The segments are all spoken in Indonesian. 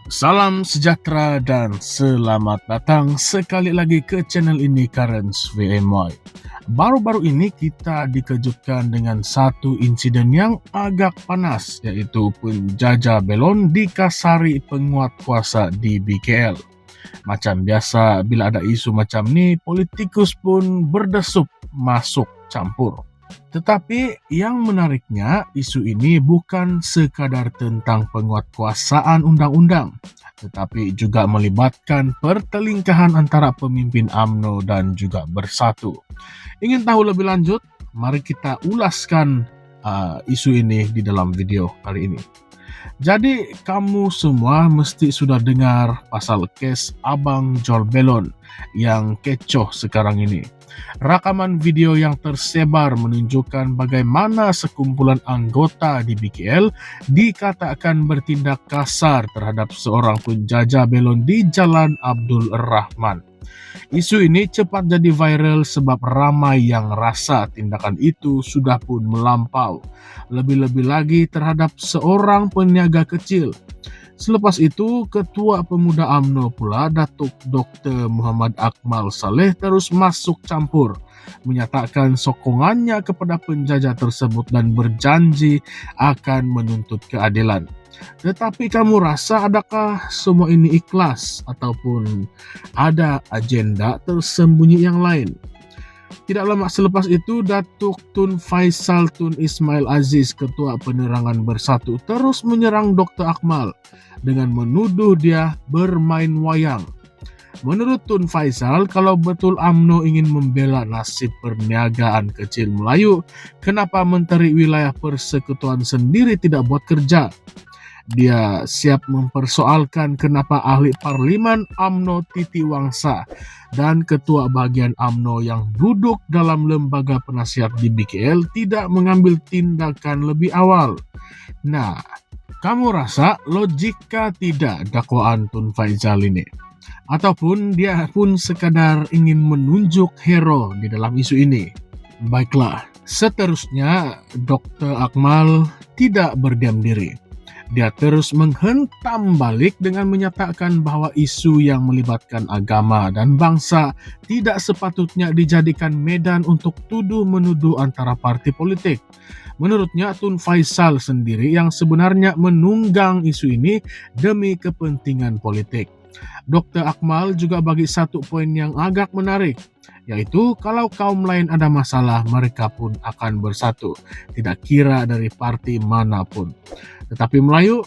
Salam sejahtera dan selamat datang sekali lagi ke channel ini Karens VMY. Baru-baru ini kita dikejutkan dengan satu insiden yang agak panas, yaitu penjajah belon dikasari penguat kuasa di BKL. Macam biasa bila ada isu macam ni, politikus pun berdesup masuk campur. Tetapi yang menariknya, isu ini bukan sekadar tentang penguatkuasaan undang-undang, tetapi juga melibatkan pertelingkahan antara pemimpin UMNO dan juga Bersatu. Ingin tahu lebih lanjut? Mari kita ulaskan isu ini di dalam video kali ini. Jadi kamu semua mesti sudah dengar pasal kes Abang Jual Belon yang kecoh sekarang ini. Rakaman video yang tersebar menunjukkan bagaimana sekumpulan anggota di BKL dikatakan bertindak kasar terhadap seorang penjajah belon di Jalan Abdul Rahman. Isu ini cepat jadi viral sebab ramai yang rasa tindakan itu sudah pun melampau. Lebih-lebih lagi terhadap seorang peniaga kecil. Selepas itu, Ketua Pemuda UMNO pula, Datuk Dr. Muhammad Akmal Saleh terus masuk campur, menyatakan sokongannya kepada penjajah tersebut dan berjanji akan menuntut keadilan. Tetapi kamu rasa adakah semua ini ikhlas ataupun ada agenda tersembunyi yang lain? Tidak lama selepas itu, Datuk Tun Faisal Tun Ismail Aziz, Ketua Penerangan Bersatu, terus menyerang Dr. Akmal dengan menuduh dia bermain wayang. Menurut Tun Faisal, kalau betul UMNO ingin membela nasib perniagaan kecil Melayu, kenapa Menteri Wilayah Persekutuan sendiri tidak buat kerja? Dia siap mempersoalkan kenapa ahli parlimen UMNO Titi Wangsa dan ketua bagian UMNO yang duduk dalam lembaga penasihat di BKL tidak mengambil tindakan lebih awal. Nah, kamu rasa logika tidak dakwaan Tun Faisal ini? Ataupun dia pun sekadar ingin menunjuk hero di dalam isu ini? Baiklah, seterusnya Dr. Akmal tidak berdiam diri. Dia terus menghentam balik dengan menyatakan bahwa isu yang melibatkan agama dan bangsa tidak sepatutnya dijadikan medan untuk tuduh-menuduh antara parti politik. Menurutnya, Tun Faisal sendiri yang sebenarnya menunggang isu ini demi kepentingan politik. Dr. Akmal juga bagi satu poin yang agak menarik, yaitu kalau kaum lain ada masalah, mereka pun akan bersatu, tidak kira dari parti manapun. Tetapi Melayu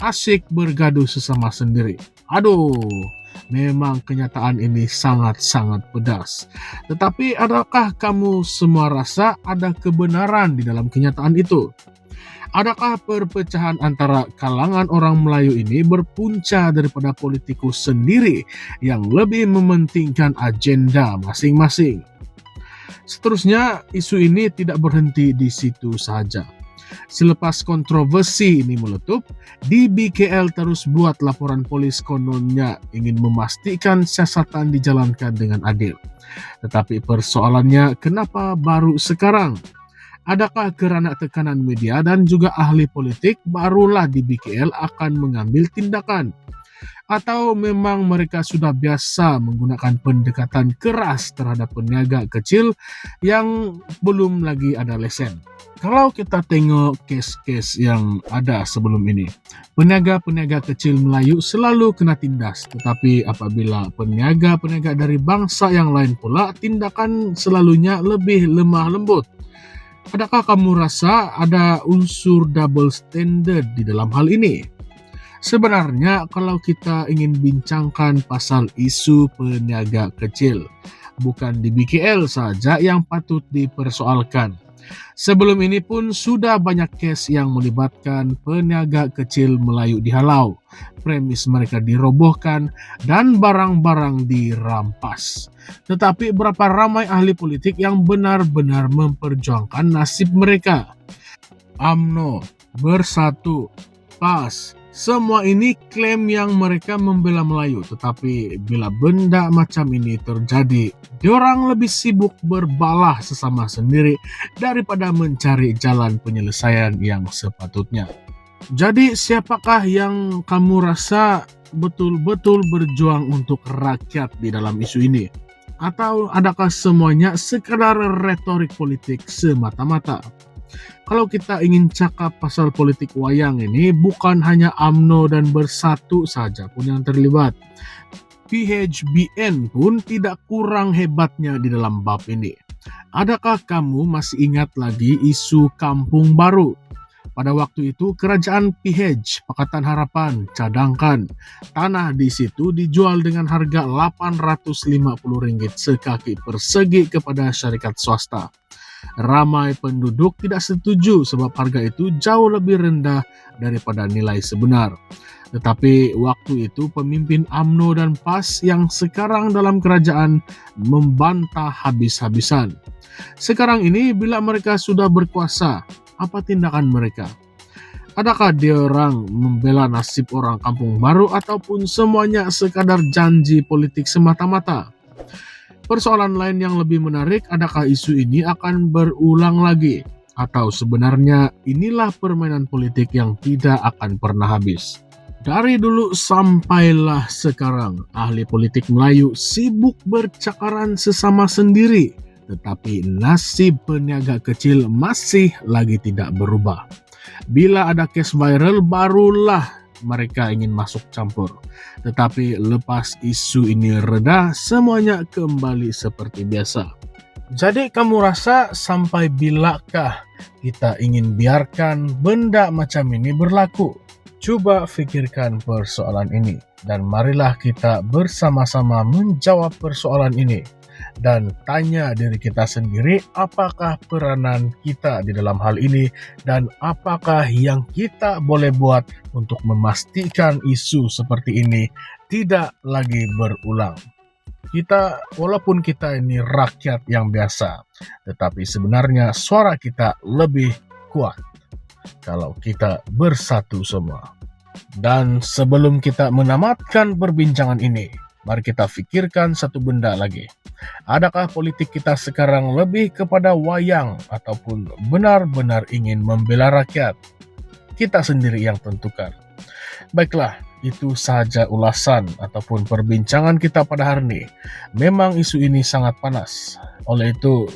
asik bergaduh sesama sendiri. Aduh, memang kenyataan ini sangat-sangat pedas. Tetapi adakah kamu semua rasa ada kebenaran di dalam kenyataan itu? Adakah perpecahan antara kalangan orang Melayu ini berpunca daripada politikus sendiri yang lebih mementingkan agenda masing-masing? Seterusnya, isu ini tidak berhenti di situ saja. Selepas kontroversi ini meletup, di BKL terus buat laporan polis kononnya ingin memastikan siasatan dijalankan dengan adil. Tetapi persoalannya, kenapa baru sekarang? Adakah kerana tekanan media dan juga ahli politik barulah di BKL akan mengambil tindakan? Atau memang mereka sudah biasa menggunakan pendekatan keras terhadap peniaga kecil yang belum lagi ada lesen? Kalau kita tengok kes-kes yang ada sebelum ini, peniaga-peniaga kecil Melayu selalu kena tindas. Tetapi apabila peniaga-peniaga dari bangsa yang lain pula, tindakan selalunya lebih lemah lembut. Adakah kamu rasa ada unsur double standard di dalam hal ini? Sebenarnya kalau kita ingin bincangkan pasal isu peniaga kecil, bukan di BKL saja yang patut dipersoalkan. Sebelum ini pun sudah banyak kes yang melibatkan peniaga kecil Melayu dihalau, premis mereka dirobohkan, dan barang-barang dirampas. Tetapi berapa ramai ahli politik yang benar-benar memperjuangkan nasib mereka? UMNO, Bersatu, PAS, semua ini klaim yang mereka membela Melayu, tetapi bila benda macam ini terjadi, diorang lebih sibuk berbalah sesama sendiri daripada mencari jalan penyelesaian yang sepatutnya. Jadi siapakah yang kamu rasa betul-betul berjuang untuk rakyat di dalam isu ini? Atau adakah semuanya sekadar retorik politik semata-mata? Kalau kita ingin cakap pasal politik wayang ini, bukan hanya UMNO dan Bersatu saja pun yang terlibat. PHBN pun tidak kurang hebatnya di dalam bab ini. Adakah kamu masih ingat lagi isu Kampung Baru? Pada waktu itu kerajaan PH, Pakatan Harapan, cadangkan tanah di situ dijual dengan harga Rp850 sekaki persegi kepada syarikat swasta. Ramai penduduk tidak setuju sebab harga itu jauh lebih rendah daripada nilai sebenar. Tetapi waktu itu pemimpin UMNO dan PAS yang sekarang dalam kerajaan membantah habis-habisan. Sekarang ini bila mereka sudah berkuasa, apa tindakan mereka? Adakah dia orang membela nasib orang Kampung Baru ataupun semuanya sekadar janji politik semata-mata? Persoalan lain yang lebih menarik, adakah isu ini akan berulang lagi? Atau sebenarnya inilah permainan politik yang tidak akan pernah habis? Dari dulu sampailah sekarang, ahli politik Melayu sibuk bercakaran sesama sendiri, tetapi nasib peniaga kecil masih lagi tidak berubah. Bila ada case viral, barulah mereka ingin masuk campur. Tetapi lepas isu ini reda, semuanya kembali seperti biasa. Jadi kamu rasa sampai bilakah kita ingin biarkan benda macam ini berlaku? Coba fikirkan persoalan ini dan marilah kita bersama-sama menjawab persoalan ini. Dan tanya diri kita sendiri apakah peranan kita di dalam hal ini dan apakah yang kita boleh buat untuk memastikan isu seperti ini tidak lagi berulang. Walaupun kita ini rakyat yang biasa, tetapi sebenarnya suara kita lebih kuat kalau kita bersatu semua. Dan sebelum kita menamatkan perbincangan ini, mari kita fikirkan satu benda lagi. Adakah politik kita sekarang lebih kepada wayang ataupun benar-benar ingin membela rakyat? Kita sendiri yang tentukan. Baiklah, itu saja ulasan ataupun perbincangan kita pada hari ini. Memang isu ini sangat panas. Oleh itu,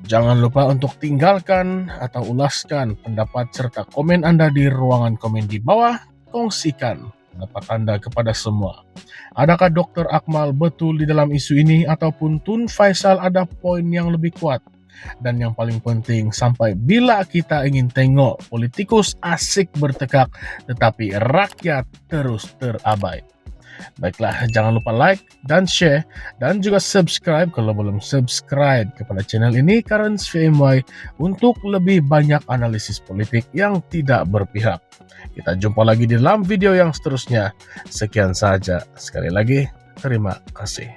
jangan lupa untuk tinggalkan atau ulaskan pendapat serta komen Anda di ruangan komen di bawah. Kongsikan pendapat Anda kepada semua. Adakah Dr. Akmal betul di dalam isu ini ataupun Tun Faisal ada poin yang lebih kuat? Dan yang paling penting, sampai bila kita ingin tengok politikus asik bertekak tetapi rakyat terus terabai? Baiklah, jangan lupa like dan share dan juga subscribe kalau belum subscribe kepada channel ini Currents VMY untuk lebih banyak analisis politik yang tidak berpihak. Kita jumpa lagi di dalam video yang seterusnya. Sekian saja. Sekali lagi, terima kasih.